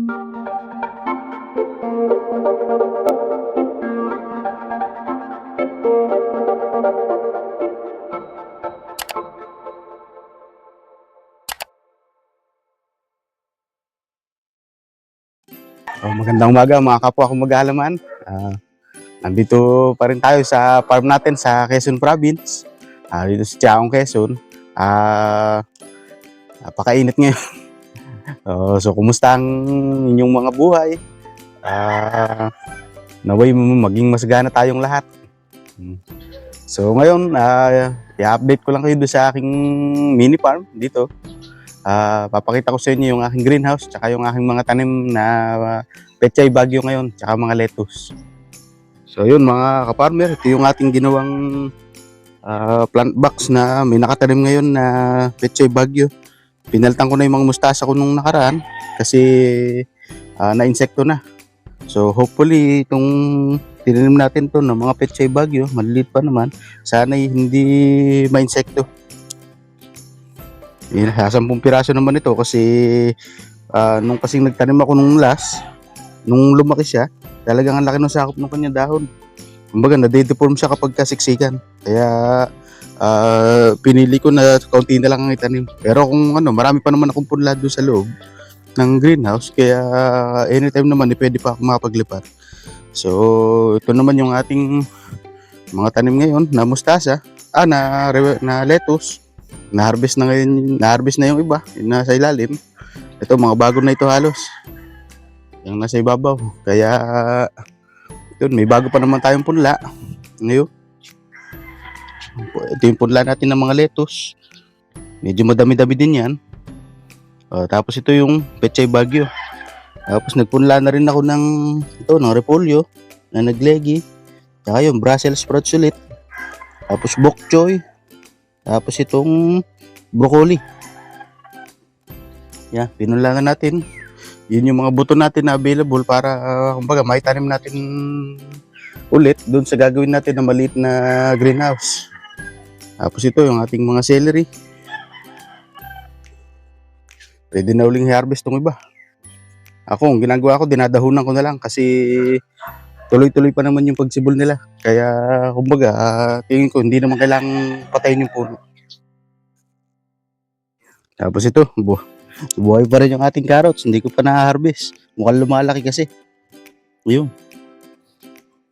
Magandang umaga mga kapwa kong mag-aalaman. Nandito pa rin tayo sa farm natin sa Quezon Province. Dito sa Tiaong, Quezon. Napakainit ngayon. So, kumusta ang inyong mga buhay? Naway maging masagana tayong lahat. So, ngayon, i-update ko lang kayo doon sa aking mini farm dito. Papakita ko sa inyo yung aking greenhouse tsaka yung aking mga tanim na pechay bagyo ngayon tsaka mga lettuce. So yun mga kaparmer, ito yung ating ginawang plant box na may nakatanim ngayon na pechay bagyo. Pinaltan ko na yung mga mustasa ko nung nakaraan kasi na-insekto na. So hopefully itong tinanim natin to ng mga pechay bagyo, maliliit pa naman, sana hindi ma-insekto. 10 piraso naman ito kasi nung kasing nagtanim ako nung nung lumaki siya, talagang ang laki ng sakop ng kanyang dahon. Kumbaga nade-deform siya kapag kasiksikan. Kaya pinili ko na kaunti na lang ang itanim. Pero kung marami pa naman akong punla doon sa loob ng greenhouse, kaya anytime naman pwede pa ako makapaglipat. So ito naman yung ating mga tanim ngayon na mustasa, na lettuce. Na-harvest na ngayon, na-harvest na yung iba, yung nasa ilalim. Ito, mga bago na ito halos. Yung nasa ibabaw. Kaya, yun, may bago pa naman tayong punla. Ngayon, ito yung punla natin ng mga lettuce. Medyo madami-dami din yan. Tapos ito yung pechay bagyo. Tapos nagpunla na rin ako ng repolyo na naglegi. Saka yung Brussels sprouts ulit. Tapos bok choy. Tapos itong broccoli. Yan, pinula na natin. Yun yung mga buto natin na available para kumbaga maitanim natin ulit doon sa gagawin natin na maliit na greenhouse. Tapos ito yung ating mga celery. Pwede na uling i-harvest tong iba. Ako, ang ginagawa ko, dinadahunan ko na lang kasi tuloy-tuloy pa naman yung pagsibol nila. Kaya, kumbaga, tingin ko, hindi naman kailangang patayin yung puno. Tapos ito, buhay pa rin yung ating carrots. Hindi ko pa na-harvest. Mukhang lumalaki kasi. Ayun.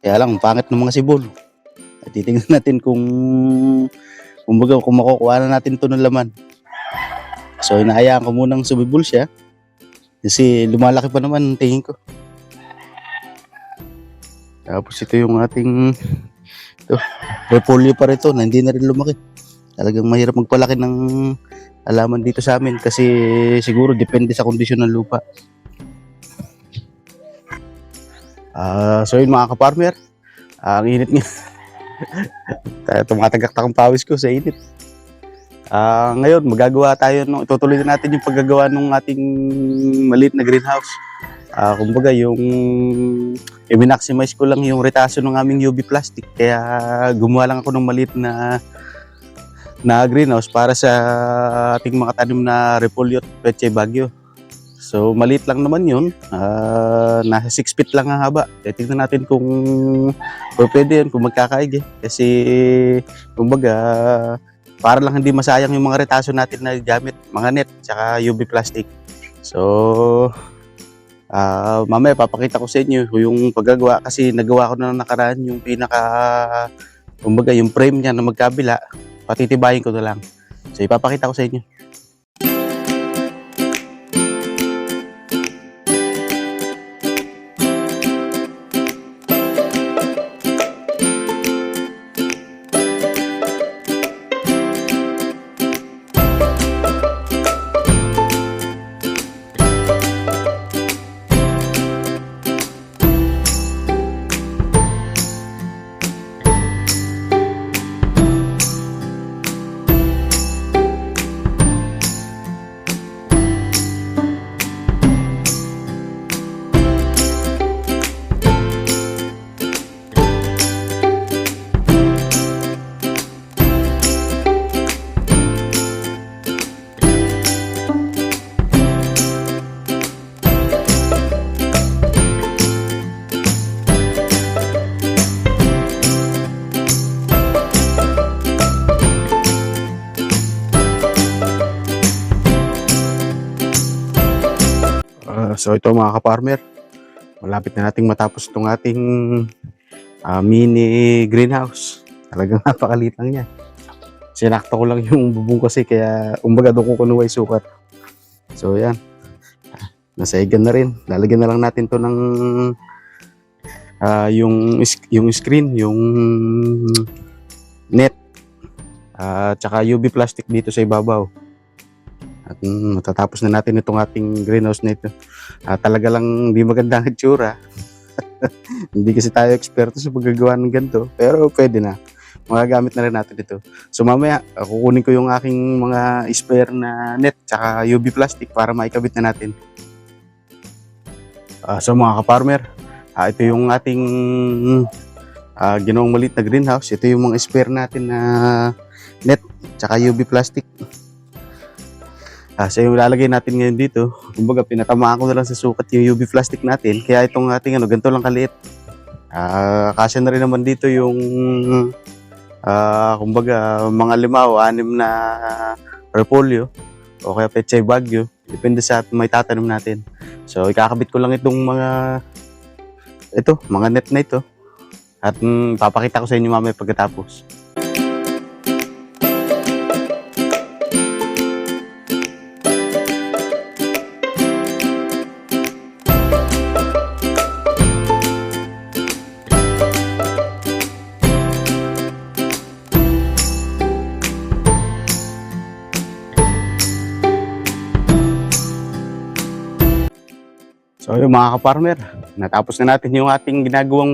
Kaya lang, pangit ng mga sibol. At titingnan natin kung makukuha na natin ito ng laman. So, inaayaan ko munang sumibol siya. Kasi lumalaki pa naman, tingin ko. Tapos ito yung ating repolyo pa rin ito na hindi na rin lumaki. Talagang mahirap magpalaki ng halaman dito sa amin kasi siguro depende sa kondisyon ng lupa. So yun mga kaparmer, ang init nga. Tumatagak ang pawis ko sa init. Ngayon magagawa tayo, itutuloy na natin yung paggagawa ng ating maliit na greenhouse. Kumbaga yung i-maximize ko lang yung retaso ng aming UV plastic, kaya gumawa lang ako ng maliit na greenhouse para sa ating mga tanim na repolyo at pechay bagyo. So maliit lang naman yun, nasa 6 feet lang ang haba. Tingnan natin kung pwede yun, kung magkakaig kasi kumbaga para lang hindi masayang yung mga retaso natin na gamit, mga net tsaka UV plastic. So mamaya papakita ko sa inyo yung paggagawa kasi nagawa ko na nakaraan yung kumbaga yung frame niya na magkabila, patitibayin ko na lang. So ipapakita ko sa inyo. So ito mga ka-farmer, malapit na nating matapos itong ating mini greenhouse. Talagang napakaliit lang niya. Sinakto ko lang yung bubong kasi kaya umbaga doon ko kunuha yung sukat. So yan, nasaigan na rin. Lalagyan na lang natin to ng yung screen, yung net, tsaka UV plastic dito sa ibabaw. At matatapos na natin itong ating greenhouse na ito. Talaga lang hindi maganda ang itsura. Hindi kasi tayo eksperto sa paggagawa ng ganito, pero pwede na. Magagamit na rin natin ito. So mamaya, kukunin ko yung aking mga spare na net tsaka UV plastic para maikabit na natin. So mga ka-farmer, ito yung ating ginawang maliit na greenhouse. Ito yung mga spare natin na net tsaka UV plastic. So yung lalagay natin ngayon dito, kumbaga pinatamaan ko na lang sa sukat yung UV plastic natin. Kaya itong ating ganito lang kaliit. Kasya na rin naman dito yung kumbaga mga 5 o 6 na repolyo o kaya pechay bagyo, depende sa may tatanim natin. So ikakabit ko lang itong mga net na ito at papakita ko sa inyo mamaya pagkatapos. So yung mga ka-farmer, natapos na natin yung ating ginagawang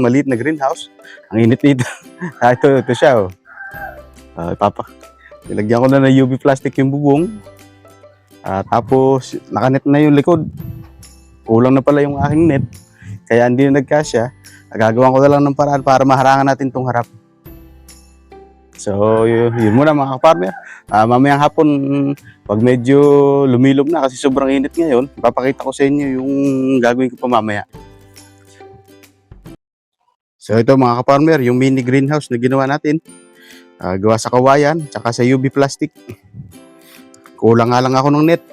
maliit na greenhouse. Ang init dito. ito siya. Nilagyan ko na ng UV plastic yung bubong. Tapos nakanet na yung likod. Kulang na pala yung aking net. Kaya hindi na nagkasya. Gagawan ko na lang ng paraan para maharangan natin itong harap. So yun muna mga ka-farmer. Mamayang hapon, pag medyo lumilom na kasi sobrang init ngayon, papakita ko sa inyo yung gagawin ko pa mamaya. So ito mga ka-farmer, yung mini greenhouse na ginawa natin. Gawa sa kawayan, tsaka sa UV plastic. Kulang nga lang ako ng net.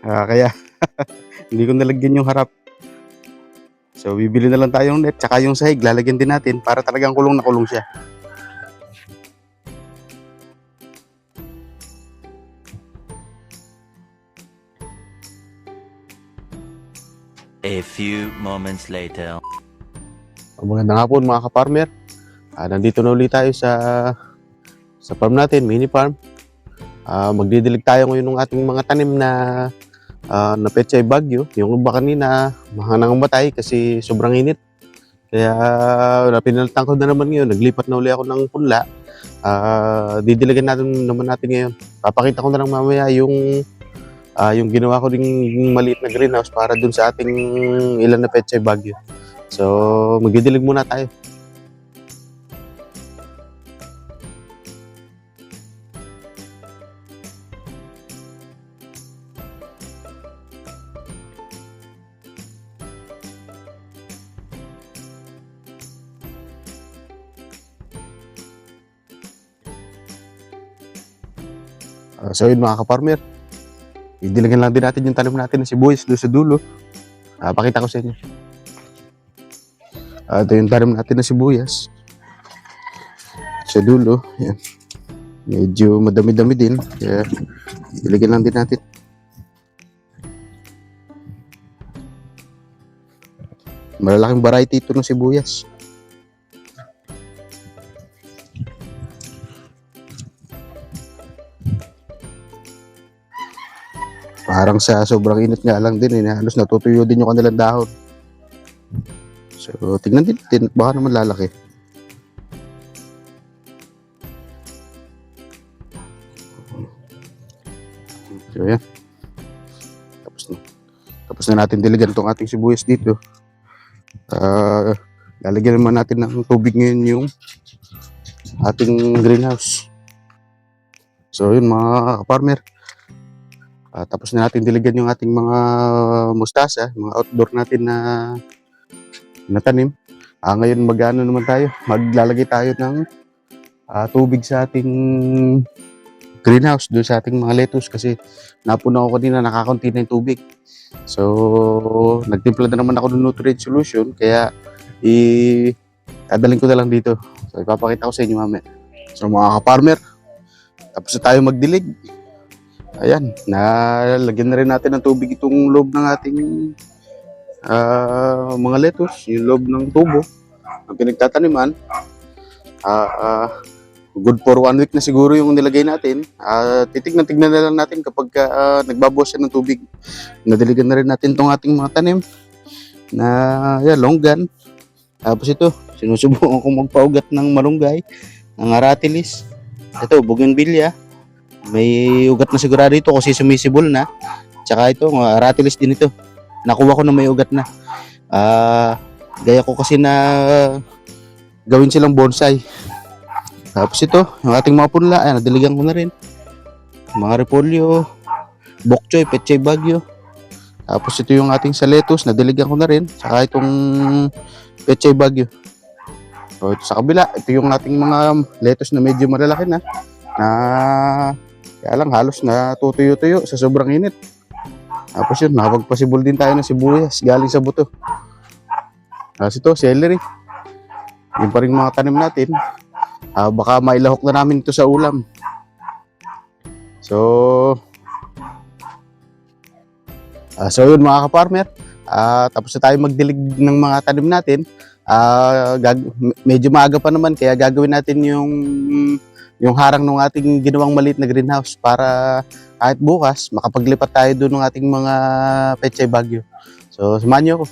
Kaya hindi ko nalagyan yung harap. So bibili na lang tayo ng net, tsaka yung sahig, lalagyan din natin para talagang kulong na kulong siya. A few moments later. Magandang hapon mga ka-farmer. Nandito na ulit tayo sa farm natin, mini farm. Magdidilig tayo ngayon ng ating mga tanim na pechay bagyo. Yung iba kanina, nangamatay kasi sobrang init. Kaya pinalitan ko na naman ngayon. Naglipat na uli ako ng punla. Didiligan naman natin ngayon. Papakita ko na lang mamaya yung ginawa ko ding maliit na greenhouse para dun sa ating ilan na pechay bagyo. So magdidilig muna tayo. So yun mga ka-farmer, idiligan lang din natin yung tanim natin na sibuyas doon sa dulo. Pakita ko sa inyo. Ito yung tanim natin na sibuyas sa dulo. Yan. Medyo madami-dami din, kaya idiligan lang din natin. Malalaking variety ito ng sibuyas. Parang sa sobrang init nga lang din, halos natutuyo din yung kanilang dahon. So tingnan din natin, baka naman lalaki. So yan. Tapos na natin diligan itong ating sibuyas dito. Lalagyan naman natin ng tubig ngayon yung ating greenhouse. So yun mga farmer. Tapos na natin diligan yung ating mga mustasa, mga outdoor natin na tanim. Ngayon maglalagay tayo ng tubig sa ating greenhouse doon sa ating mga lettuce kasi napuno ako kanina, nakakunti na yung tubig. So, nagtimpla na naman ako ng nutrient solution kaya dadalhin ko na lang dito. So, ipapakita ko sa inyo mamaya. So, mga ka-farmer, tapos na tayo magdilig. Ayan, nalagyan na rin natin ng tubig itong loob ng ating mga lettuce, yung loob ng tubo ang pinagtataniman. Good for 1 week na siguro yung nilagay natin. Titignan na lang natin kapag nagbabawas siya ng tubig. Nadiligan na rin natin itong ating mga tanim na longgan. Tapos ito, sinusubukan kong magpaugat ng malunggay, ng aratilis. Ito, bougainvillea. May ugat na sigurado ito kasi sumisibol na. Tsaka ito, aratilis din ito. Nakuha ko na may ugat na. Gaya ko kasi na gawin silang bonsai. Tapos ito, yung ating mga punla, nadiligan ko na rin. Mga repolyo, bok choy, pechay bagyo. Tapos ito yung ating sa lettuce, nadiligan ko na rin. Saka itong pechay bagyo. So, ito sa kabila, ito yung ating mga lettuce na medyo malalaki na. Kaya lang halos na tutuyo-tuyo sa sobrang init. Tapos yun, nakapagpasibol din tayo ng sibuyas galing sa buto. Tapos ito, celery. Yung pa rin mga tanim natin. Baka mailahok na namin ito sa ulam. So yun mga ka-farmer. Tapos na tayo magdilig ng mga tanim natin. Medyo maaga pa naman kaya gagawin natin yung harang ng ating ginawang maliit na greenhouse para kahit bukas makapaglipat tayo doon ng ating mga pechay bagyo. So samahan niyo ako.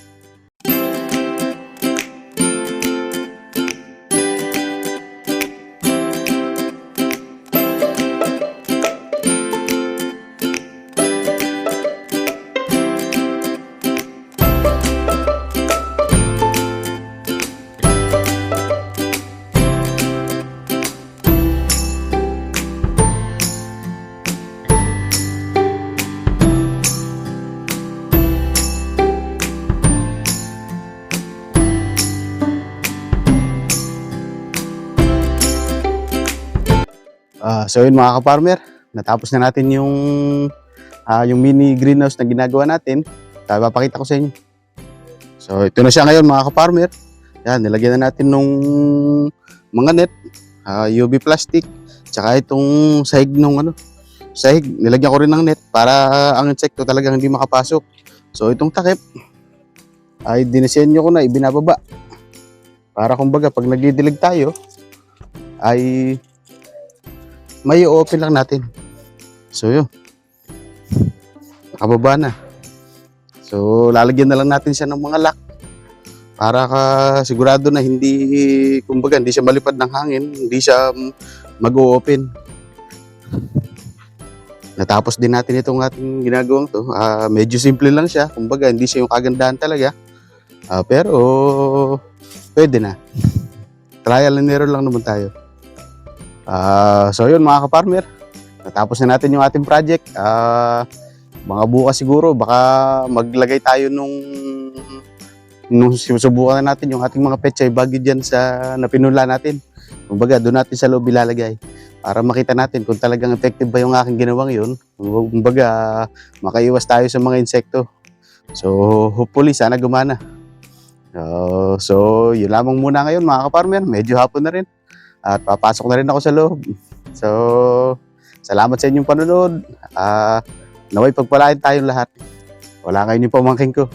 So yun mga ka-farmer, natapos na natin yung mini greenhouse na ginagawa natin. Papakita ko sa inyo. So ito na siya ngayon mga ka-farmer. Yan, nilagyan na natin nung mga net, UV plastic, tsaka itong sahig nung sahig, nilagyan ko rin ng net para ang insekto talagang hindi makapasok. So itong takip ay dinisenyo ko na, ibinababa. Para kumbaga pag nagdidilig tayo ay may open lang natin. So yun, nakababa na. So lalagyan na lang natin siya ng mga lock para sigurado na hindi siya malipad ng hangin, hindi siya mag-o-open. Natapos din natin itong ating ginagawang to. Medyo simple lang siya, kumbaga hindi siya yung kagandahan talaga. Pero pwede na. Trial and error lang naman tayo. So yun mga ka-farmer, natapos na natin yung ating project. Mga bukas siguro baka maglagay tayo nung sinusubukan na natin yung ating mga pechay bagyo dyan sa napinula natin. Kumbaga doon natin sa loob ilalagay para makita natin kung talagang effective ba yung aking ginawang yun. Kumbaga makaiwas tayo sa mga insekto. So hopefully sana gumana. So yun lamang muna ngayon mga ka-farmer, medyo hapon na rin. At papasok na rin ako sa loob. So, salamat sa inyong panonood. Naway pagpalain tayong lahat. Wala kayo yung pamangkin ko.